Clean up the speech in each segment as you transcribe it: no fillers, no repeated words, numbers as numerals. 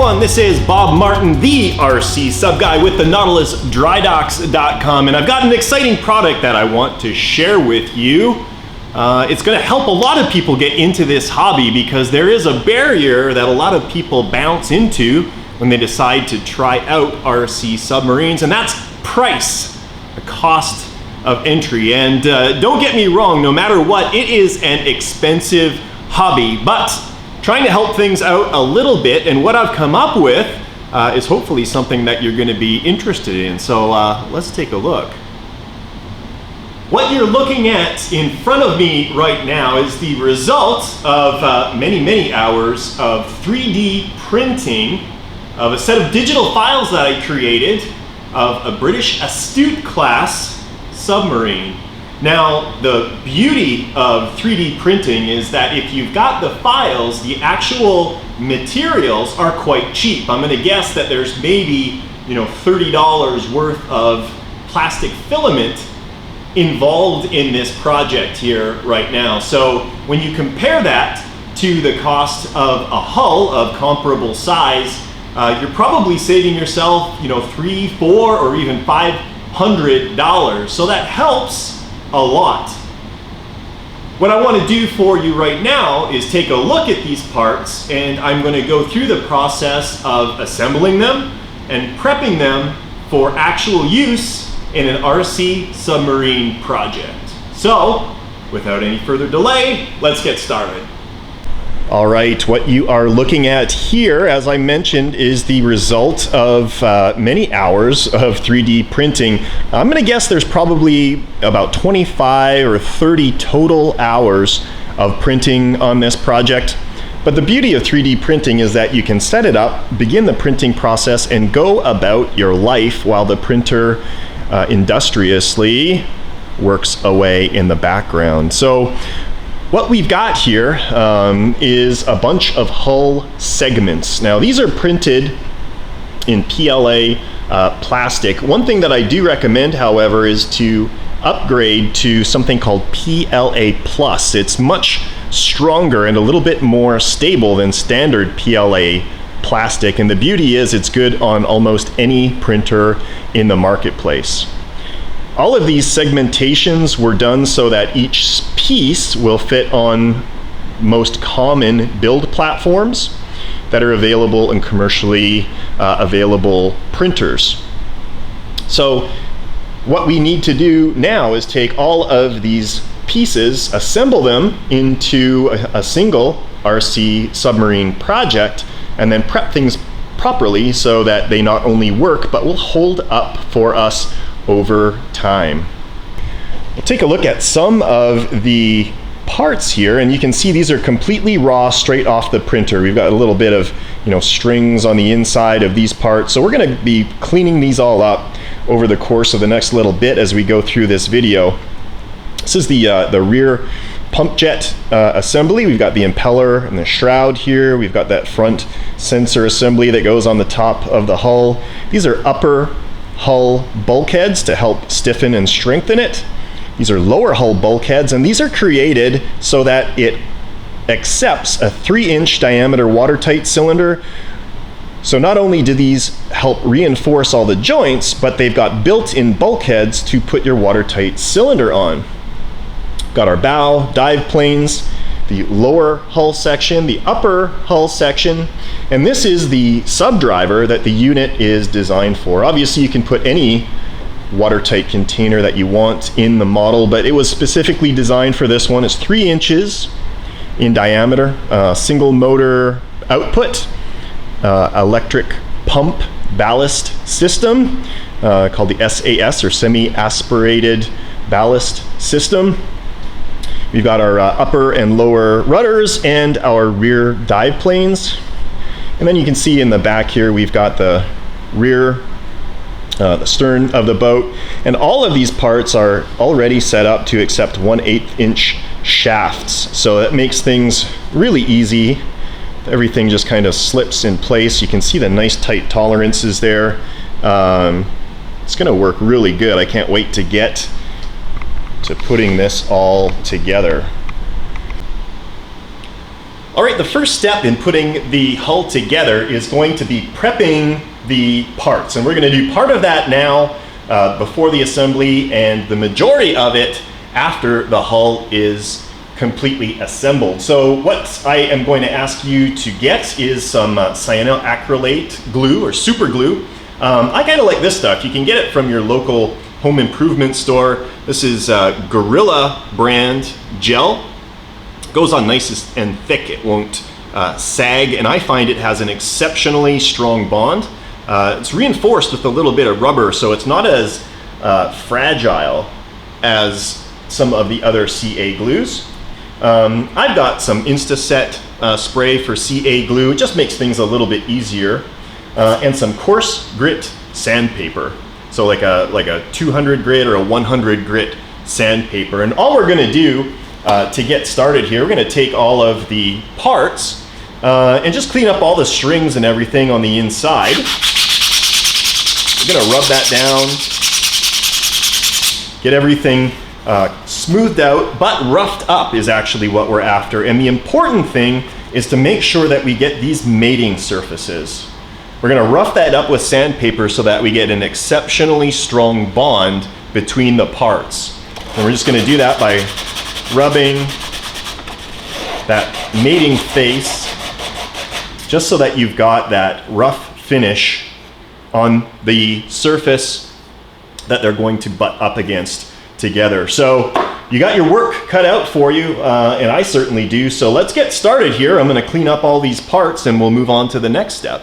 everyone, this is Bob Martin, the RCSubGuy with the NautilusDrydocks.com, and I've got an exciting product that I want to share with you. It's going to help a lot of people get into this hobby because there is a barrier that a lot of people bounce into when they decide to try out RC submarines, and that's price, the cost of entry. And don't get me wrong, no matter what, it is an expensive hobby, but trying to help things out a little bit, and what I've come up with is hopefully something that you're going to be interested in. So let's take a look. What you're looking at in front of me right now is the result of many hours of 3D printing of a set of digital files that I created of a British Astute class submarine. Now, the beauty of 3D printing is that if you've got the files, the actual materials are quite cheap. I'm going to guess that there's maybe, $30 worth of plastic filament involved in this project here right now. So when you compare that to the cost of a hull of comparable size, you're probably saving yourself, $300, $400, or even $500. So that helps a lot. What I want to do for you right now is take a look at these parts, and I'm going to go through the process of assembling them and prepping them for actual use in an RC submarine project. So, without any further delay, let's get started. All right, what you are looking at here, as I mentioned, is the result of many hours of 3D printing. I'm going to guess there's probably about 25 or 30 total hours of printing on this project. But the beauty of 3D printing is that you can set it up, begin the printing process, and go about your life while the printer industriously works away in the background. So what we've got here is a bunch of hull segments. Now, these are printed in PLA plastic. One thing that I do recommend, however, is to upgrade to something called PLA Plus. It's much stronger and a little bit more stable than standard PLA plastic, and the beauty is it's good on almost any printer in the marketplace. All of these segmentations were done so that each piece will fit on most common build platforms that are available in commercially available printers. So what we need to do now is take all of these pieces, assemble them into a single RC submarine project, and then prep things properly so that they not only work but will hold up for us over time. We'll take a look at some of the parts here, and you can see these are completely raw, straight off the printer. We've got a little bit of strings on the inside of these parts, so we're going to be cleaning these all up over the course of the next little bit as we go through this video. This is the rear pump jet assembly. We've got the impeller and the shroud here. We've got that front sensor assembly that goes on the top of the hull. These are upper hull bulkheads to help stiffen and strengthen it. These are lower hull bulkheads, and these are created so that it accepts a 3-inch diameter watertight cylinder. So not only do these help reinforce all the joints, but they've got built-in bulkheads to put your watertight cylinder on. Got our bow dive planes, the lower hull section, the upper hull section, and this is the subdriver that the unit is designed for. Obviously, you can put any watertight container that you want in the model, but it was specifically designed for this one. It's 3 inches in diameter, single motor output, electric pump ballast system called the SAS, or semi-aspirated ballast system. We've got our upper and lower rudders and our rear dive planes. And then you can see in the back here, we've got the rear, the stern of the boat. And all of these parts are already set up to accept 1/8 inch shafts. So that makes things really easy. Everything just kind of slips in place. You can see the nice tight tolerances there. It's gonna work really good. I can't wait to get to putting this all together. All right, the first step in putting the hull together is going to be prepping the parts. And we're going to do part of that now before the assembly, and the majority of it after the hull is completely assembled. So what I am going to ask you to get is some cyanoacrylate glue or super glue. I kind of like this stuff. You can get it from your local home improvement store. This is Gorilla brand gel. Goes on nice and thick. It won't sag, and I find it has an exceptionally strong bond. It's reinforced with a little bit of rubber, so it's not as fragile as some of the other CA glues. I've got some Instaset spray for CA glue. It just makes things a little bit easier, and some coarse grit sandpaper. So like a 200 grit or a 100 grit sandpaper. And all we're going to do to get started here, we're going to take all of the parts and just clean up all the strings and everything on the inside. We're going to rub that down, get everything smoothed out, but roughed up is actually what we're after. And the important thing is to make sure that we get these mating surfaces. We're going to rough that up with sandpaper so that we get an exceptionally strong bond between the parts. And we're just going to do that by rubbing that mating face, just so that you've got that rough finish on the surface that they're going to butt up against together. So you got your work cut out for you, and I certainly do. So let's get started here. I'm going to clean up all these parts and we'll move on to the next step.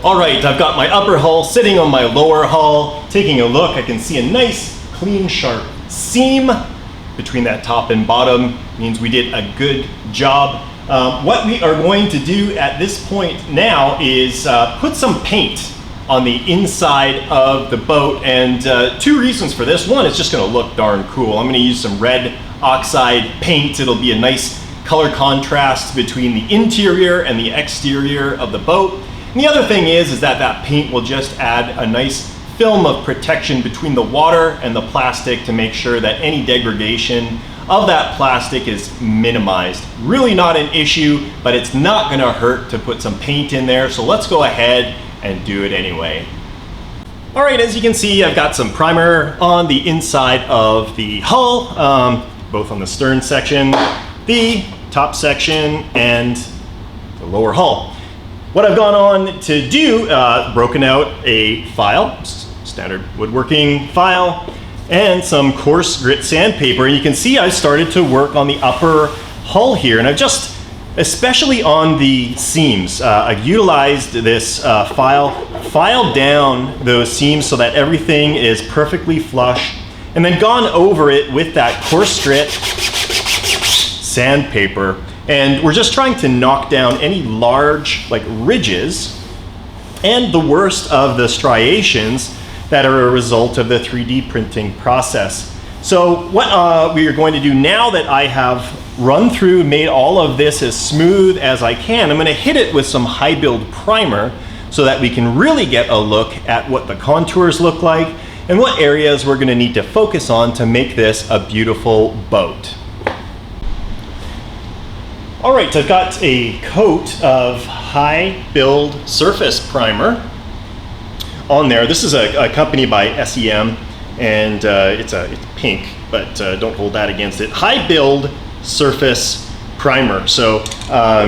All right, I've got my upper hull sitting on my lower hull. Taking a look, I can see a nice, clean, sharp seam between that top and bottom. Means we did a good job. What we are going to do at this point now is put some paint on the inside of the boat, and two reasons for this. One, it's just going to look darn cool. I'm going to use some red oxide paint. It'll be a nice color contrast between the interior and the exterior of the boat. And the other thing is that that paint will just add a nice film of protection between the water and the plastic to make sure that any degradation of that plastic is minimized. Really not an issue, but it's not going to hurt to put some paint in there. So let's go ahead and do it anyway. All right, as you can see, I've got some primer on the inside of the hull, both on the stern section, the top section, and the lower hull. What I've gone on to do, broken out a file, standard woodworking file, and some coarse grit sandpaper. And you can see I started to work on the upper hull here, and I've just, especially on the seams, I've utilized this filed down those seams so that everything is perfectly flush, and then gone over it with that coarse grit sandpaper. And we're just trying to knock down any large like ridges and the worst of the striations that are a result of the 3D printing process. So what we are going to do now that I have run through, made all of this as smooth as I can, I'm going to hit it with some high build primer so that we can really get a look at what the contours look like and what areas we're going to need to focus on to make this a beautiful boat. All right, so I've got a coat of high build surface primer on there. This is a company by SEM, and it's pink, but don't hold that against it. High build surface primer. So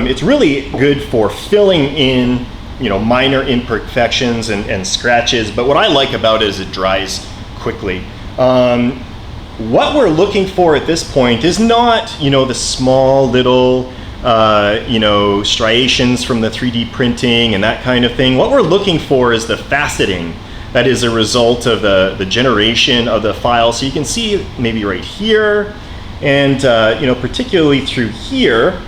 it's really good for filling in, you know, minor imperfections and scratches. But what I like about it is it dries quickly. What we're looking for at this point is not, you know, the small little you know, striations from the 3D printing and that kind of thing. What we're looking for is the faceting that is a result of the generation of the file. So you can see maybe right here, and you know, particularly through here,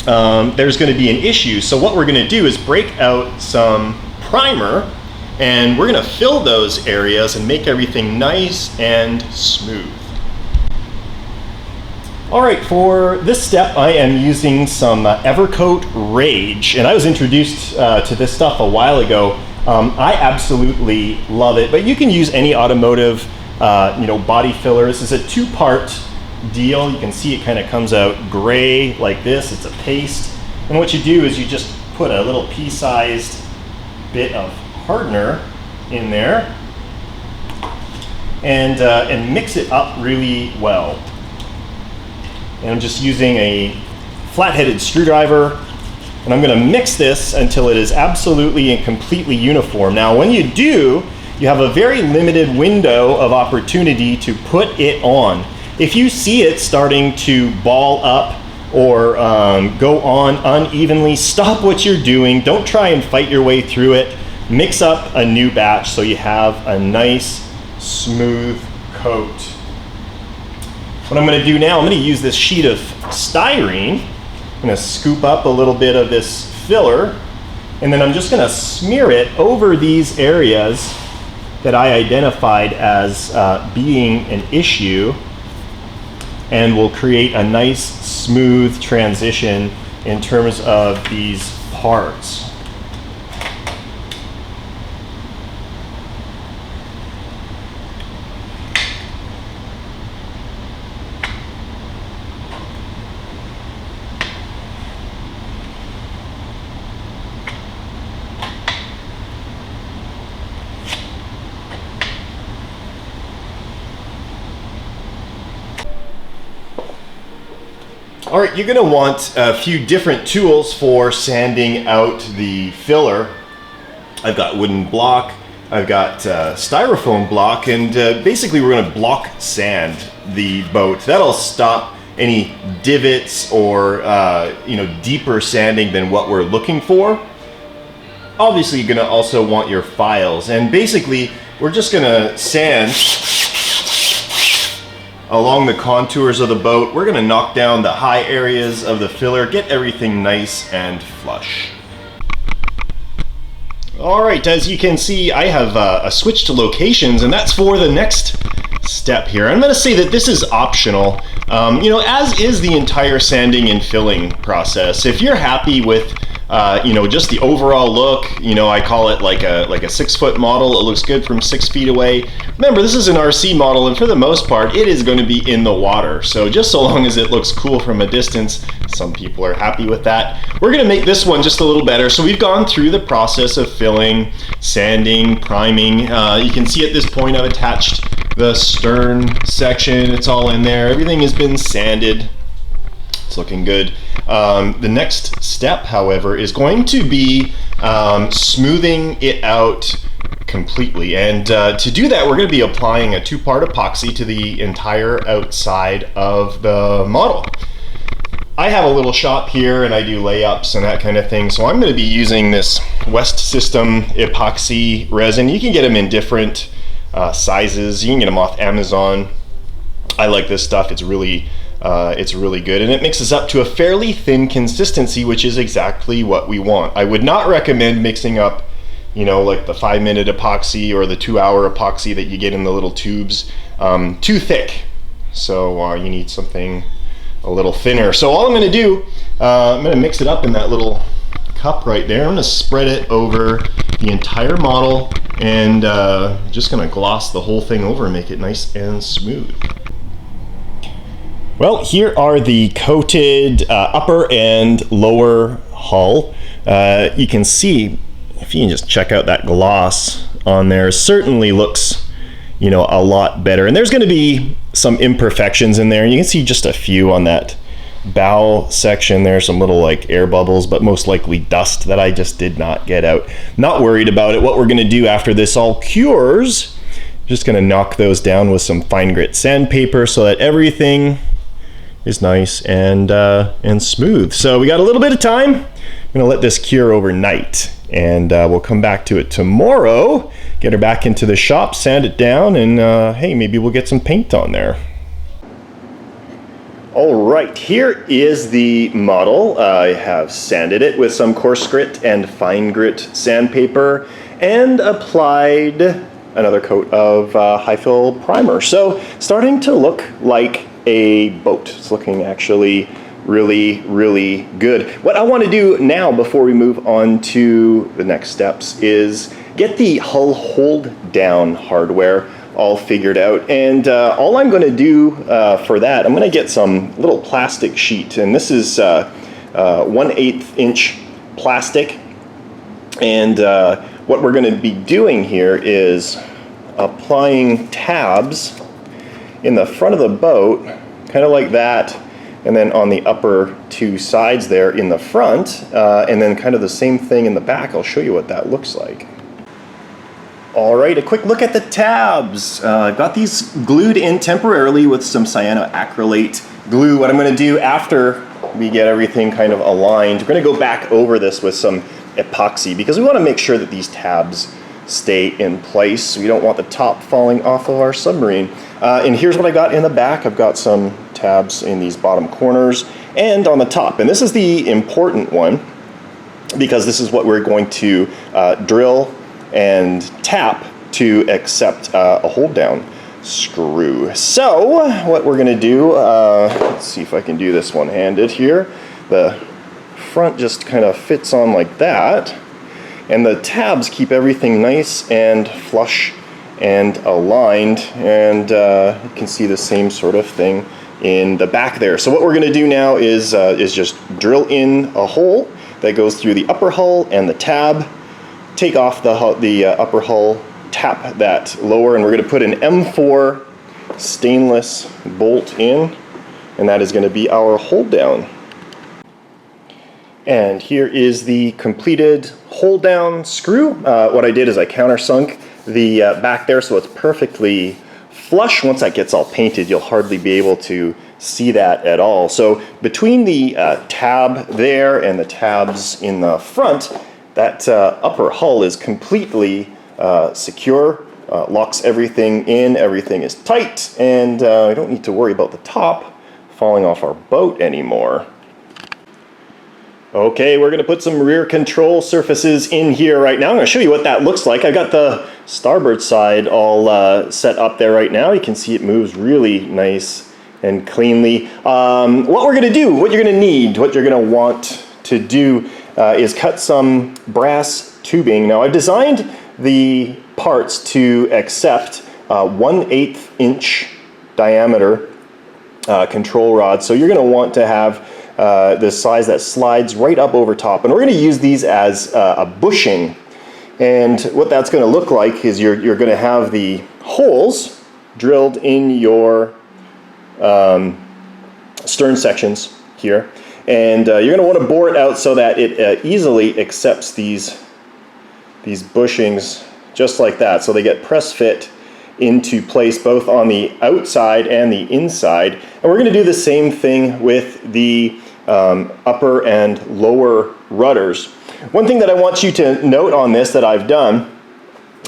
there's going to be an issue. So what we're going to do is break out some primer, and we're going to fill those areas and make everything nice and smooth. All right, for this step, I am using some Evercoat Rage, and I was introduced to this stuff a while ago. I absolutely love it, but you can use any automotive, you know, body filler. This is a two-part deal. You can see it kind of comes out gray like this. It's a paste, and what you do is you just put a little pea-sized bit of hardener in there, and mix it up really well. And I'm just using a flat-headed screwdriver, and I'm going to mix this until it is absolutely and completely uniform. Now, when you do, you have a very limited window of opportunity to put it on. If you see it starting to ball up or go on unevenly, stop what you're doing. Don't try and fight your way through it. Mix up a new batch so you have a nice, smooth coat. What I'm going to do now, I'm going to use this sheet of styrene. I'm going to scoop up a little bit of this filler, and then I'm just going to smear it over these areas that I identified as being an issue, and will create a nice smooth transition in terms of these parts. All right, you're gonna want a few different tools for sanding out the filler. I've got wooden block, I've got styrofoam block, and basically we're gonna block sand the boat. That'll stop any divots or you know, deeper sanding than what we're looking for. Obviously, you're gonna also want your files, and basically we're just gonna sand along the contours of the boat. We're gonna knock down the high areas of the filler, get everything nice and flush. All right, as you can see, I have a switch to locations, and that's for the next step here. I'm gonna say that this is optional, you know, as is the entire sanding and filling process. If you're happy with you know, just the overall look, you know, I call it like a 6-foot model. It looks good from 6 feet away. Remember, this is an RC model, and for the most part, it is going to be in the water. So just so long as it looks cool from a distance, some people are happy with that. We're going to make this one just a little better. So we've gone through the process of filling, sanding, priming. You can see at this point I've attached the stern section. It's all in there. Everything has been sanded. It's looking good. The next step, however, is going to be smoothing it out completely. And to do that, we're going to be applying a 2-part epoxy to the entire outside of the model. I have a little shop here and I do layups and that kind of thing, so I'm going to be using this West System epoxy resin. You can get them in different sizes. You can get them off Amazon. I like this stuff. It's really good, and it mixes up to a fairly thin consistency, which is exactly what we want. I would not recommend mixing up, you know, like the 5-minute epoxy or the 2-hour epoxy that you get in the little tubes, too thick. So you need something a little thinner. So all I'm going to do, I'm going to mix it up in that little cup right there. I'm going to spread it over the entire model and just going to gloss the whole thing over and make it nice and smooth. Well, here are the coated upper and lower hull. You can see, if you can just check out that gloss on there, certainly looks, you know, a lot better. And there's going to be some imperfections in there. You can see just a few on that bow section. There's some little like air bubbles, but most likely dust that I just did not get out. Not worried about it. What we're going to do after this all cures, just going to knock those down with some fine grit sandpaper so that everything is nice and smooth. So we got a little bit of time. I'm going to let this cure overnight, and we'll come back to it tomorrow, get her back into the shop, sand it down, and hey, maybe we'll get some paint on there. All right, here is the model. I have sanded it with some coarse grit and fine grit sandpaper and applied another coat of high fill primer. So starting to look like a boat. It's looking actually really good. What I want to do now before we move on to the next steps is get the hull hold down hardware all figured out, and all I'm going to do for that, I'm going to get some little plastic sheet, and this is 1/8 inch plastic, and what we're going to be doing here is applying tabs in the front of the boat, kind of like that, and then on the upper 2 sides there in the front, and then kind of the same thing in the back. I'll show you what that looks like. All right, a quick look at the tabs. I've got these glued in temporarily with some cyanoacrylate glue. What I'm going to do after we get everything kind of aligned, we're going to go back over this with some epoxy because we want to make sure that these tabs stay in place. We don't want the top falling off of our submarine. And here's what I got in the back. I've got some tabs in these bottom corners and on the top. And this is the important one because this is what we're going to drill and tap to accept a hold down screw. So what we're going to do, let's see if I can do this one-handed here. The front just kind of fits on like that, and the tabs keep everything nice and flush and aligned, and you can see the same sort of thing in the back there. So what we're going to do now is just drill in a hole that goes through the upper hull and the tab, take off the upper hull, tap that lower, and we're going to put an M4 stainless bolt in, and that is going to be our hold down. And here is the completed hold down screw. What I did is I countersunk the back there so it's perfectly flush. Once that gets all painted, you'll hardly be able to see that at all. So between the tab there and the tabs in the front, that upper hull is completely secure, locks everything in, everything is tight, and I don't need to worry about the top falling off our boat anymore. Okay, we're going to put some rear control surfaces in here right now. I'm going to show you what that looks like. I've got the starboard side all set up there right now. You can see it moves really nice and cleanly. What we're going to do, what you're going to need, what you're going to want to do is cut some brass tubing. Now I've designed the parts to accept 1/8 inch diameter control rod. So you're going to want to have this size that slides right up over top, and we're going to use these as a bushing. And what that's going to look like is you're going to have the holes drilled in your stern sections here, and you're going to want to bore it out so that it easily accepts these bushings just like that. So they get press fit into place both on the outside and the inside. And we're going to do the same thing with the upper and lower rudders. One thing that I want you to note on this that I've done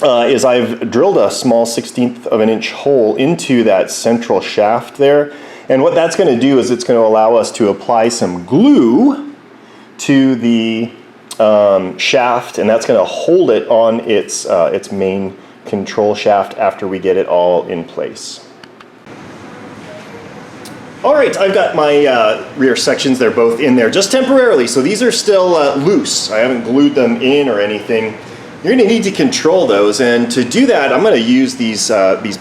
is I've drilled a small 1/16 of an inch hole into that central shaft there. And what that's going to do is it's going to allow us to apply some glue to the shaft, and that's going to hold it on its main control shaft after we get it all in place. All right, I've got my rear sections. They're both in there just temporarily, so these are still loose. I haven't glued them in or anything. You're going to need to control those, and to do that, I'm going to use these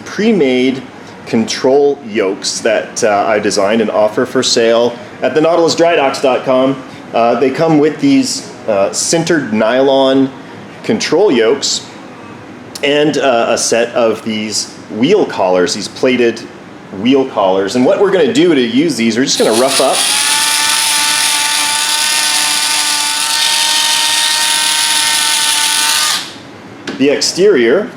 pre-made control yokes that I designed and offer for sale at the nautilusdrydocks.com. They come with these sintered nylon control yokes and a set of these wheel collars, these plated wheel collars. And what we're going to do to use these, we're just going to rough up the exterior,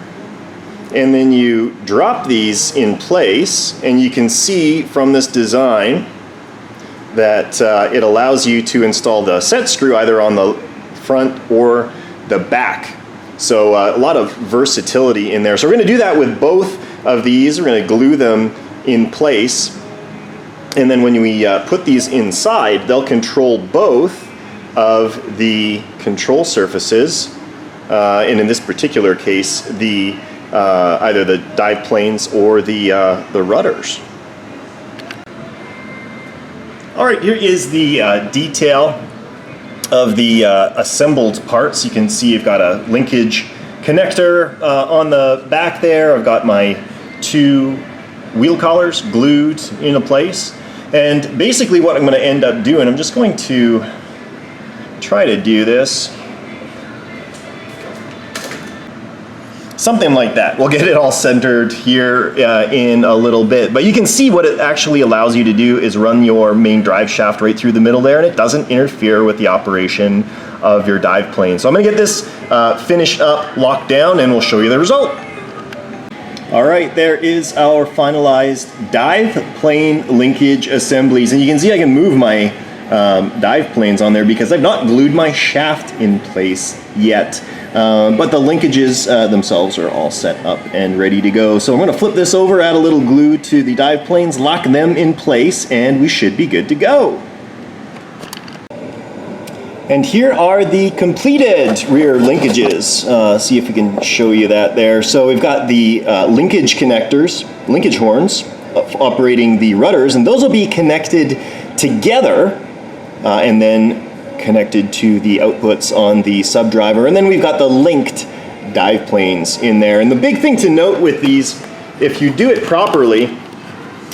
and then you drop these in place, and you can see from this design that it allows you to install the set screw either on the front or the back. So a lot of versatility in there. So we're going to do that with both of these. We're going to glue them in place, and then when we put these inside, they'll control both of the control surfaces, and in this particular case, the either the dive planes or the rudders. All right, here is the detail of the assembled parts. You can see you've got a linkage connector on the back there. I've got my two wheel collars glued into place. And basically what I'm going to end up doing, I'm just going to try to do this. Something like that. We'll get it all centered here in a little bit. But you can see what it actually allows you to do is run your main drive shaft right through the middle there, and it doesn't interfere with the operation of your dive plane. So I'm going to get this finished up, locked down, and we'll show you the result. All right, there is our finalized dive plane linkage assemblies. And you can see I can move my dive planes on there because I've not glued my shaft in place yet. But the linkages themselves are all set up and ready to go. So I'm going to flip this over, add a little glue to the dive planes, lock them in place, and we should be good to go. And here are the completed rear linkages. See if we can show you that there. So we've got the linkage connectors, linkage horns, operating the rudders, and those will be connected together and then connected to the outputs on the subdriver. And then we've got the linked dive planes in there. And the big thing to note with these, if you do it properly,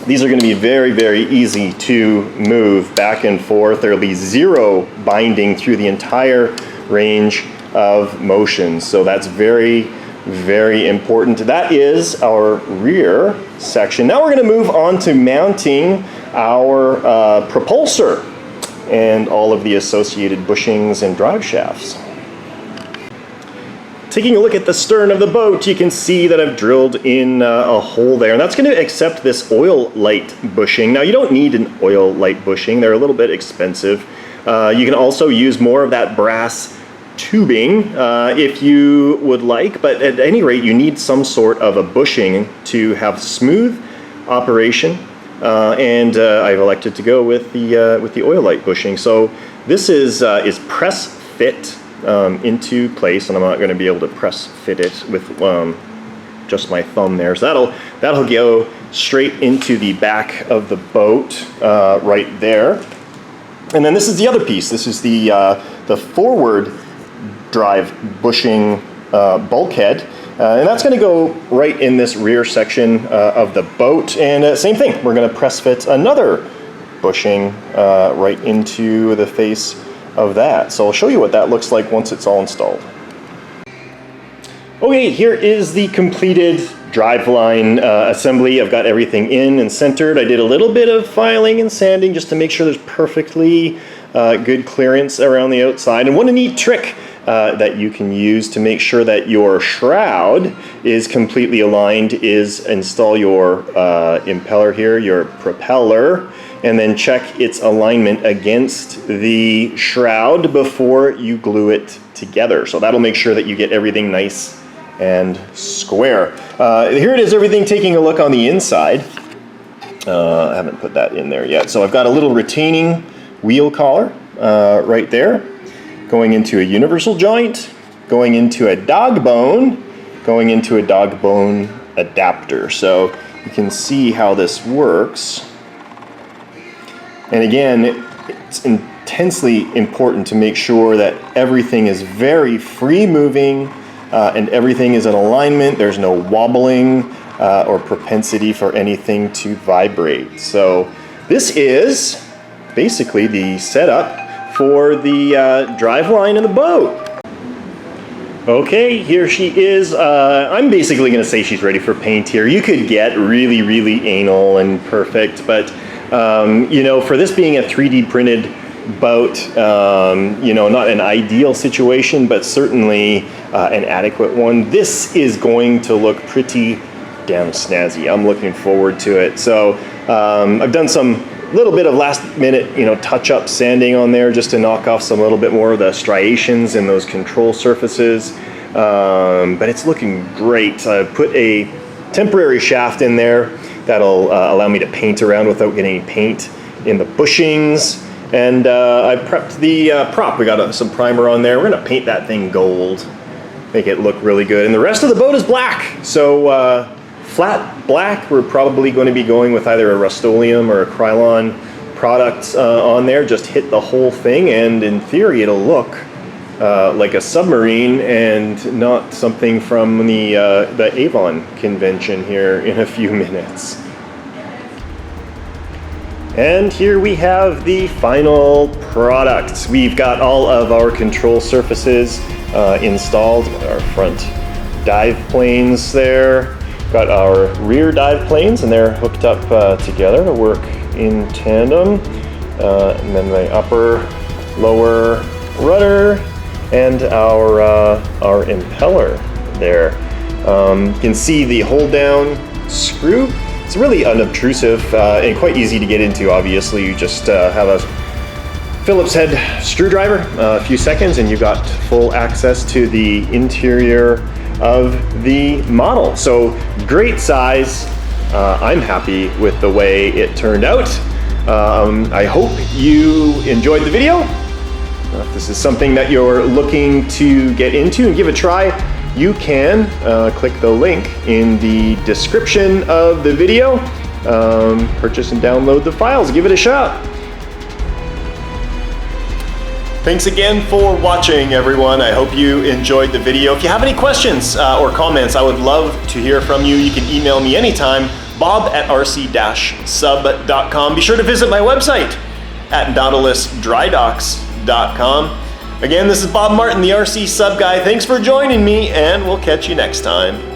these are going to be very, very easy to move back and forth. There will be zero binding through the entire range of motion. So that's very, very important. That is our rear section. Now we're going to move on to mounting our propulsor and all of the associated bushings and drive shafts. Taking a look at the stern of the boat, you can see that I've drilled in a hole there, and that's going to accept this oil light bushing. Now you don't need an oil light bushing, they're a little bit expensive. You can also use more of that brass tubing if you would like, but at any rate you need some sort of a bushing to have smooth operation. And I've elected to go with the oil light bushing. So this is press fit into place, and I'm not going to be able to press fit it with just my thumb there. So that'll go straight into the back of the boat right there. And then this is the other piece. This is the forward drive bushing bulkhead. And that's going to go right in this rear section of the boat. And same thing, we're going to press fit another bushing right into the face of that. So I'll show you what that looks like once it's all installed. Okay, here is the completed driveline assembly. I've got everything in and centered. I did a little bit of filing and sanding just to make sure there's perfectly good clearance around the outside. And what a neat trick that you can use to make sure that your shroud is completely aligned is install your impeller here, your propeller, and then check its alignment against the shroud before you glue it together. So that'll make sure that you get everything nice and square. Here it is, everything taking a look on the inside. I haven't put that in there yet. So I've got a little retaining wheel collar right there, going into a universal joint, going into a dog bone, going into a dog bone adapter. So you can see how this works. And again, it's intensely important to make sure that everything is very free moving and everything is in alignment. There's no wobbling or propensity for anything to vibrate. So this is basically the setup for the driveline of the boat. Okay, here she is. I'm basically gonna say she's ready for paint here. You could get really, really anal and perfect, but you know, for this being a 3D printed boat, you know, not an ideal situation, but certainly an adequate one. This is going to look pretty damn snazzy. I'm looking forward to it. So I've done some little bit of last minute, you know, touch-up sanding on there just to knock off some little bit more of the striations in those control surfaces. But it's looking great. I put a temporary shaft in there that'll allow me to paint around without getting any paint in the bushings. And I prepped the prop. We got some primer on there. We're gonna paint that thing gold, make it look really good. And the rest of the boat is black. So flat black, we're probably going to be going with either a Rust-Oleum or a Krylon product on there. Just hit the whole thing, and in theory it'll look like a submarine and not something from the Avon convention here in a few minutes. And here we have the final product. We've got all of our control surfaces installed. Our front dive planes there. Got our rear dive planes, and they're hooked up together to work in tandem. And then the upper, lower rudder, and our impeller there. You can see the hold down screw. It's really unobtrusive and quite easy to get into. Obviously, you just have a Phillips head screwdriver, a few seconds, and you've got full access to the interior of the model. So great size. I'm happy with the way it turned out. I hope you enjoyed the video. If this is something that you're looking to get into and give a try, you can click the link in the description of the video. Purchase and download the files. Give it a shot. Thanks again for watching, everyone. I hope you enjoyed the video. If you have any questions or comments, I would love to hear from you. You can email me anytime, bob@rc-sub.com. Be sure to visit my website at nautilusdrydocks.com. Again, this is Bob Martin, the RC Sub Guy. Thanks for joining me, and we'll catch you next time.